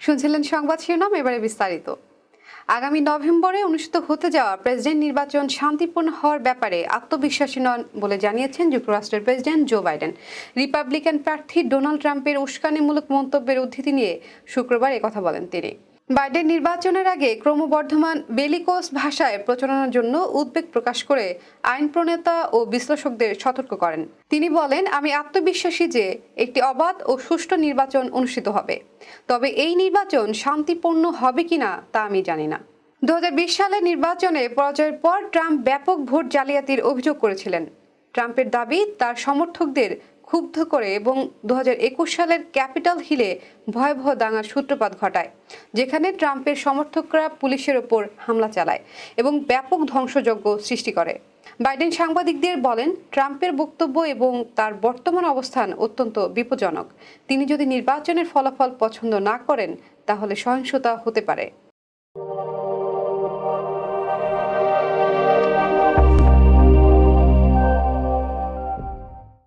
শুনছিলেন সংবাদ শিরোনাম, এবারে বিস্তারিত। আগামী নভেম্বরে অনুষ্ঠিত হতে যাওয়া প্রেসিডেন্ট নির্বাচন শান্তিপূর্ণ হওয়ার ব্যাপারে আত্মবিশ্বাসী নন বলে জানিয়েছেন যুক্তরাষ্ট্রের প্রেসিডেন্ট জো বাইডেন। রিপাবলিকান প্রার্থী ডোনাল্ড ট্রাম্পের উস্কানিমূলক মন্তব্যের উদ্ধৃতি নিয়ে শুক্রবার একথা বলেন তিনি। বাইডেন নির্বাচনের আগে ক্রমবর্ধমান বেলিকোস ভাষায় প্রচারণার জন্য উদ্বেগ প্রকাশ করে আইন প্রণেতা ও বিশ্লেষকদের সতর্ক করেন। তিনি বলেন, আমি আত্মবিশ্বাসী যে একটি অবাধ ও সুষ্ঠু নির্বাচন অনুষ্ঠিত হবে, তবে এই নির্বাচন শান্তিপূর্ণ হবে কিনা তা আমি জানি না। 2020 সালের নির্বাচনে পরাজয়ের পর ট্রাম্প ব্যাপক ভোট জালিয়াতির অভিযোগ করেছিলেন। ট্রাম্পের দাবি তার সমর্থকদের ক্ষুব্ধ করে এবং 2021 সালের ক্যাপিটল হিলে ভয়াবহ দাঙ্গার সূত্রপাত ঘটায়, যেখানে ট্রাম্পের সমর্থকরা পুলিশের ওপর হামলা চালায় এবং ব্যাপক ধ্বংসযজ্ঞ সৃষ্টি করে। বাইডেন সাংবাদিকদের বলেন, ট্রাম্পের বক্তব্য এবং তার বর্তমান অবস্থান অত্যন্ত বিপজ্জনক। তিনি যদি নির্বাচনের ফলাফল পছন্দ না করেন তাহলে সহিংসতা হতে পারে।